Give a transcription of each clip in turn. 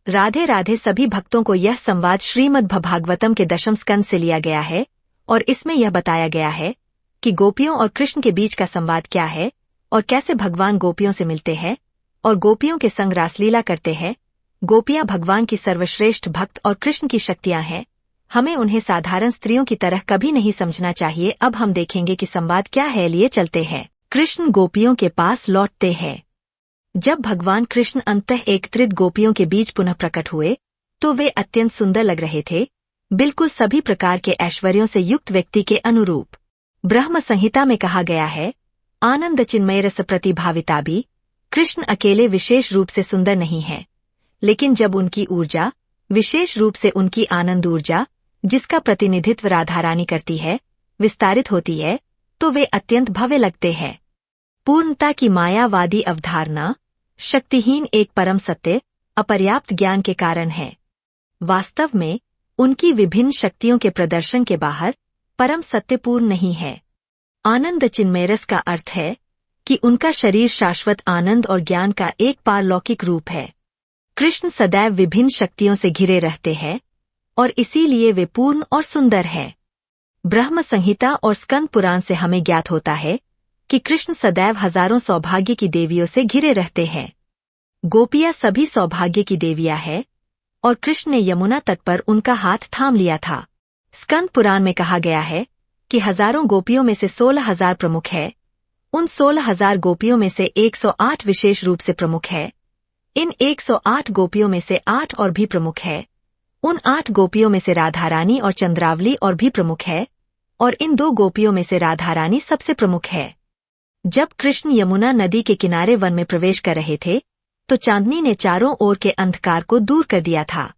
राधे राधे सभी भक्तों को यह संवाद श्रीमद् भागवतम के 10वें स्कंद से लिया गया है और इसमें यह बताया गया है कि गोपियों और कृष्ण के बीच का संवाद क्या है और कैसे भगवान गोपियों से मिलते हैं और गोपियों के संग रासलीला करते हैं। गोपियां भगवान की सर्वश्रेष्ठ भक्त और कृष्ण की शक्तियां हैं। हमें उन्हें साधारण स्त्रियों की तरह कभी नहीं समझना चाहिए। अब हम देखेंगे कि संवाद क्या है। लिए चलते हैं। कृष्ण गोपियों के पास लौटते हैं। जब भगवान कृष्ण अंततः एकत्रित गोपियों के बीच पुनः प्रकट हुए तो वे अत्यंत सुंदर लग रहे थे, बिल्कुल सभी प्रकार के ऐश्वर्यों से युक्त व्यक्ति के अनुरूप। ब्रह्म संहिता में कहा गया है, आनंद चिन्मय रस प्रतिभाविता भी। कृष्ण अकेले विशेष रूप से सुंदर नहीं है, लेकिन जब उनकी ऊर्जा, विशेष रूप से उनकी आनंद ऊर्जा, जिसका प्रतिनिधित्व राधा रानी करती है, विस्तारित होती है तो वे अत्यंत भव्य लगते हैं। पूर्णता की मायावादी अवधारणा शक्तिहीन एक परम सत्य, अपर्याप्त ज्ञान के कारण है। वास्तव में उनकी विभिन्न शक्तियों के प्रदर्शन के बाहर परम सत्य पूर्ण नहीं है। आनंद चिन्मयरस का अर्थ है कि उनका शरीर शाश्वत आनंद और ज्ञान का एक पारलौकिक रूप है। कृष्ण सदैव विभिन्न शक्तियों से घिरे रहते हैं और इसीलिए वे पूर्ण और सुंदर हैं। ब्रह्म संहिता और स्कंद पुराण से हमें ज्ञात होता है कि कृष्ण सदैव हजारों सौभाग्य की देवियों से घिरे रहते हैं। गोपियां सभी सौभाग्य की देवियां हैं और कृष्ण ने यमुना तट पर उनका हाथ थाम लिया था। स्कंद पुराण में कहा गया है कि हजारों गोपियों में से 16,000 प्रमुख है। उन 16,000 गोपियों में से 108 विशेष रूप से प्रमुख है। इन 108 गोपियों में से 8 और भी प्रमुख है। उन 8 गोपियों में से राधा रानी और चंद्रावली और भी प्रमुख है और इन 2 गोपियों में से राधा रानी सबसे प्रमुख है। जब कृष्ण यमुना नदी के किनारे वन में प्रवेश कर रहे थे तो चांदनी ने चारों ओर के अंधकार को दूर कर दिया था।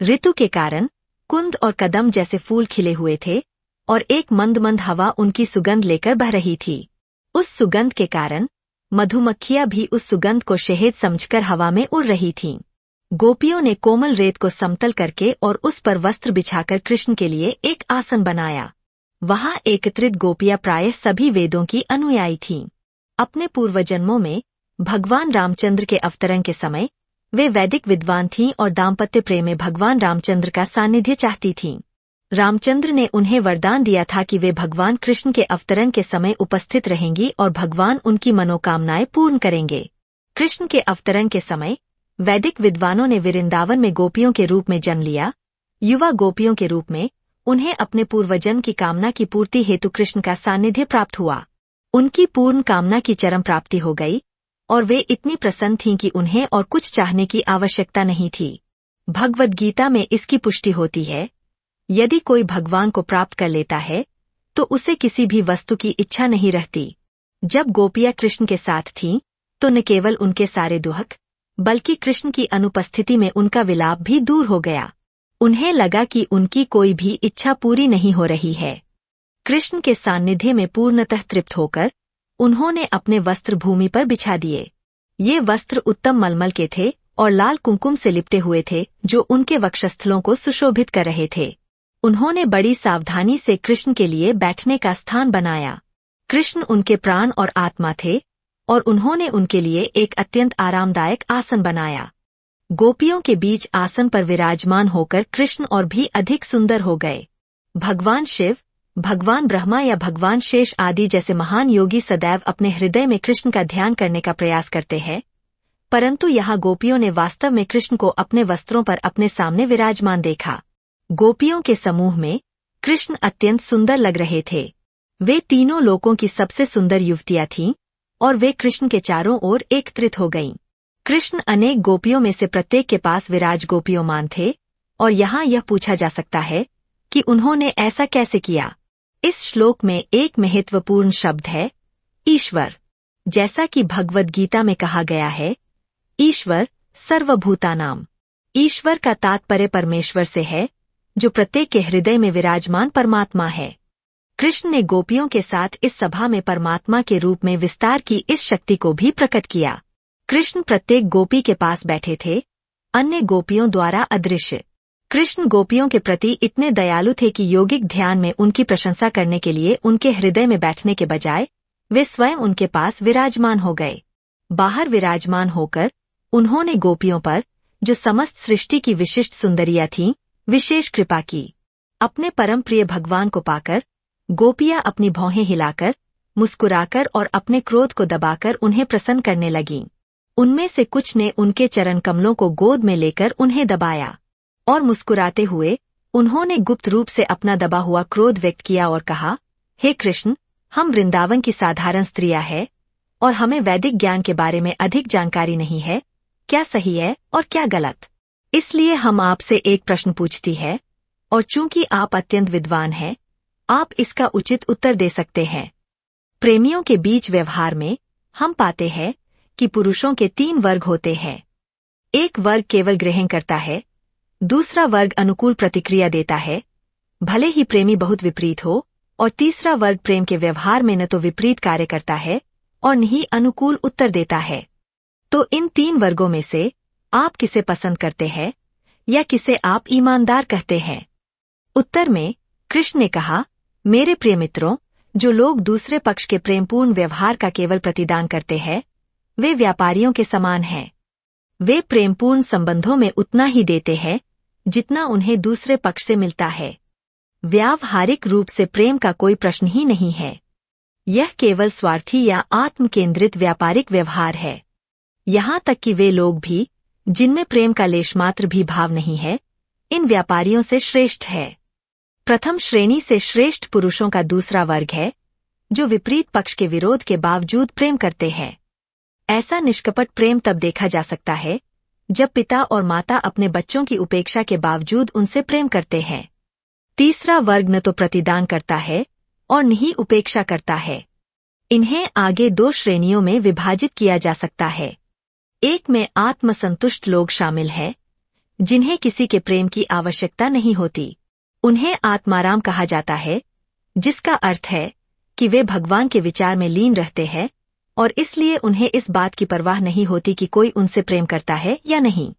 ऋतु के कारण कुंद और कदम जैसे फूल खिले हुए थे और एक मंद मंद हवा उनकी सुगंध लेकर बह रही थी। उस सुगंध के कारण मधुमक्खियां भी उस सुगंध को शहद समझकर हवा में उड़ रही थीं। गोपियों ने कोमल रेत को समतल करके और उस पर वस्त्र बिछाकर कृष्ण के लिए एक आसन बनाया। वहां एकत्रित गोपियां प्रायः सभी वेदों की अनुयायी थीं। अपने पूर्वजन्मों में भगवान रामचंद्र के अवतरण के समय वे वैदिक विद्वान थीं और दाम्पत्य प्रेम में भगवान रामचंद्र का सानिध्य चाहती थीं। रामचंद्र ने उन्हें वरदान दिया था कि वे भगवान कृष्ण के अवतरण के समय उपस्थित रहेंगी और भगवान उनकी मनोकामनाएं पूर्ण करेंगे। कृष्ण के अवतरण के समय वैदिक विद्वानों ने वृंदावन में गोपियों के रूप में जन्म लिया। युवा गोपियों के रूप में उन्हें अपने पूर्वजन्म की कामना की पूर्ति हेतु कृष्ण का सानिध्य प्राप्त हुआ। उनकी पूर्ण कामना की चरम प्राप्ति हो गई और वे इतनी प्रसन्न थीं कि उन्हें और कुछ चाहने की आवश्यकता नहीं थी। भगवद गीता में इसकी पुष्टि होती है, यदि कोई भगवान को प्राप्त कर लेता है तो उसे किसी भी वस्तु की इच्छा नहीं रहती। जब गोपियां कृष्ण के साथ थीं तो न केवल उनके सारे दुख बल्कि कृष्ण की अनुपस्थिति में उनका विलाप भी दूर हो गया। उन्हें लगा कि उनकी कोई भी इच्छा पूरी नहीं हो रही है। कृष्ण के सान्निध्य में पूर्णतः तृप्त होकर उन्होंने अपने वस्त्र भूमि पर बिछा दिए। ये वस्त्र उत्तम मलमल के थे और लाल कुंकुम से लिपटे हुए थे जो उनके वक्षस्थलों को सुशोभित कर रहे थे। उन्होंने बड़ी सावधानी से कृष्ण के लिए बैठने का स्थान बनाया। कृष्ण उनके प्राण और आत्मा थे और उन्होंने उनके लिए एक अत्यंत आरामदायक आसन बनाया। गोपियों के बीच आसन पर विराजमान होकर कृष्ण और भी अधिक सुंदर हो गए। भगवान शिव, भगवान ब्रह्मा या भगवान शेष आदि जैसे महान योगी सदैव अपने हृदय में कृष्ण का ध्यान करने का प्रयास करते हैं, परंतु यहाँ गोपियों ने वास्तव में कृष्ण को अपने वस्त्रों पर अपने सामने विराजमान देखा। गोपियों के समूह में कृष्ण अत्यंत सुंदर लग रहे थे। वे तीनों लोकों की सबसे सुंदर युवतियां थीं और वे कृष्ण के चारों ओर एकत्रित हो गईं। कृष्ण अनेक गोपियों में से प्रत्येक के पास विराज गोपियोमान थे और यहाँ यह पूछा जा सकता है कि उन्होंने ऐसा कैसे किया। इस श्लोक में एक महत्वपूर्ण शब्द है, ईश्वर। जैसा कि भगवद गीता में कहा गया है, ईश्वर सर्वभूतानाम। ईश्वर का तात्पर्य परमेश्वर से है जो प्रत्येक के हृदय में विराजमान परमात्मा है। कृष्ण ने गोपियों के साथ इस सभा में परमात्मा के रूप में विस्तार की इस शक्ति को भी प्रकट किया। कृष्ण प्रत्येक गोपी के पास बैठे थे, अन्य गोपियों द्वारा अदृश्य। कृष्ण गोपियों के प्रति इतने दयालु थे कि योगिक ध्यान में उनकी प्रशंसा करने के लिए उनके हृदय में बैठने के बजाय वे स्वयं उनके पास विराजमान हो गए। बाहर विराजमान होकर उन्होंने गोपियों पर जो समस्त सृष्टि की विशिष्ट सुंदरियां थीं, विशेष कृपा की। अपने परम प्रिय भगवान को पाकर गोपियां अपनी भौहें हिलाकर, मुस्कुराकर और अपने क्रोध को दबाकर उन्हें प्रसन्न करने लगीं। उनमें से कुछ ने उनके चरण कमलों को गोद में लेकर उन्हें दबाया और मुस्कुराते हुए उन्होंने गुप्त रूप से अपना दबा हुआ क्रोध व्यक्त किया और कहा, हे कृष्ण, हम वृंदावन की साधारण स्त्रियां हैं और हमें वैदिक ज्ञान के बारे में अधिक जानकारी नहीं है, क्या सही है और क्या गलत। इसलिए हम आपसे एक प्रश्न पूछती है और चूंकि आप अत्यंत विद्वान हैं, आप इसका उचित उत्तर दे सकते हैं। प्रेमियों के बीच व्यवहार में हम पाते हैं कि पुरुषों के 3 वर्ग होते हैं। एक वर्ग केवल ग्रहण करता है, दूसरा वर्ग अनुकूल प्रतिक्रिया देता है, भले ही प्रेमी बहुत विपरीत हो, और तीसरा वर्ग प्रेम के व्यवहार में न तो विपरीत कार्य करता है और न ही अनुकूल उत्तर देता है। तो इन 3 वर्गों में से आप किसे पसंद करते हैं या किसे आप ईमानदार कहते हैं? उत्तर में कृष्ण ने कहा, मेरे प्रिय मित्रों, जो लोग दूसरे पक्ष के प्रेमपूर्ण व्यवहार का केवल प्रतिदान करते हैं, वे व्यापारियों के समान हैं। वे प्रेमपूर्ण संबंधों में उतना ही देते हैं जितना उन्हें दूसरे पक्ष से मिलता है। व्यावहारिक रूप से प्रेम का कोई प्रश्न ही नहीं है। यह केवल स्वार्थी या आत्म केंद्रित व्यापारिक व्यवहार है। यहाँ तक कि वे लोग भी जिनमें प्रेम का लेशमात्र भी भाव नहीं है, इन व्यापारियों से श्रेष्ठ है। प्रथम श्रेणी से श्रेष्ठ पुरुषों का दूसरा वर्ग है, जो विपरीत पक्ष के विरोध के बावजूद प्रेम करते हैं। ऐसा निष्कपट प्रेम तब देखा जा सकता है जब पिता और माता अपने बच्चों की उपेक्षा के बावजूद उनसे प्रेम करते हैं। तीसरा वर्ग न तो प्रतिदान करता है और न ही उपेक्षा करता है। इन्हें आगे 2 श्रेणियों में विभाजित किया जा सकता है। एक में आत्मसंतुष्ट लोग शामिल हैं, जिन्हें किसी के प्रेम की आवश्यकता नहीं होती। उन्हें आत्माराम कहा जाता है, जिसका अर्थ है कि वे भगवान के विचार में लीन रहते हैं और इसलिए उन्हें इस बात की परवाह नहीं होती कि कोई उनसे प्रेम करता है या नहीं।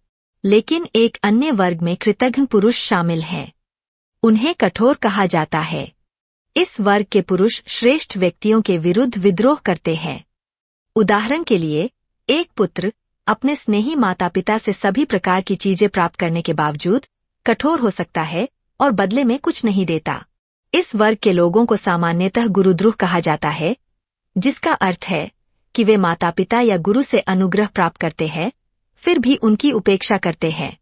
लेकिन एक अन्य वर्ग में कृतघ्न पुरुष शामिल हैं। उन्हें कठोर कहा जाता है। इस वर्ग के पुरुष श्रेष्ठ व्यक्तियों के विरुद्ध विद्रोह करते हैं। उदाहरण के लिए, एक पुत्र अपने स्नेही माता पिता से सभी प्रकार की चीजें प्राप्त करने के बावजूद कठोर हो सकता है और बदले में कुछ नहीं देता। इस वर्ग के लोगों को सामान्यतः गुरुद्रोह कहा जाता है, जिसका अर्थ है कि वे माता पिता या गुरु से अनुग्रह प्राप्त करते हैं, फिर भी उनकी उपेक्षा करते हैं।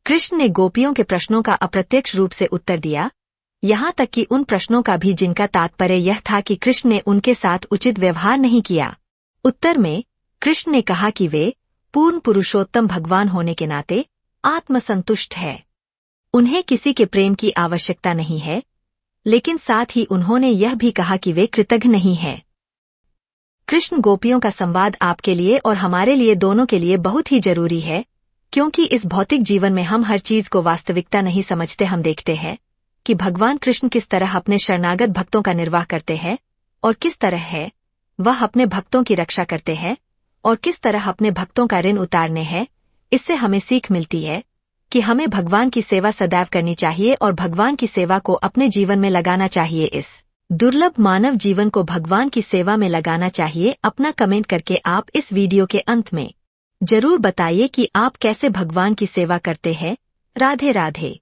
कृष्ण ने गोपियों के प्रश्नों का अप्रत्यक्ष रूप से उत्तर दिया, यहाँ तक कि उन प्रश्नों का भी जिनका तात्पर्य यह था कि कृष्ण ने उनके साथ उचित व्यवहार नहीं किया। उत्तर में कृष्ण ने कहा कि वे पूर्ण पुरुषोत्तम भगवान होने के नाते आत्मसंतुष्ट है। उन्हें किसी के प्रेम की आवश्यकता नहीं है, लेकिन साथ ही उन्होंने यह भी कहा कि वे कृतघ्न नहीं हैं। कृष्ण गोपियों का संवाद आपके लिए और हमारे लिए दोनों के लिए बहुत ही जरूरी है, क्योंकि इस भौतिक जीवन में हम हर चीज को वास्तविकता नहीं समझते। हम देखते हैं कि भगवान कृष्ण किस तरह अपने शरणागत भक्तों का निर्वाह करते हैं और किस तरह है वह अपने भक्तों की रक्षा करते हैं और किस तरह अपने भक्तों का ऋण उतारने हैं। इससे हमें सीख मिलती है कि हमें भगवान की सेवा सदैव करनी चाहिए और भगवान की सेवा को अपने जीवन में लगाना चाहिए। इस दुर्लभ मानव जीवन को भगवान की सेवा में लगाना चाहिए। अपना कमेंट करके आप इस वीडियो के अंत में जरूर बताइए कि आप कैसे भगवान की सेवा करते हैं। राधे राधे।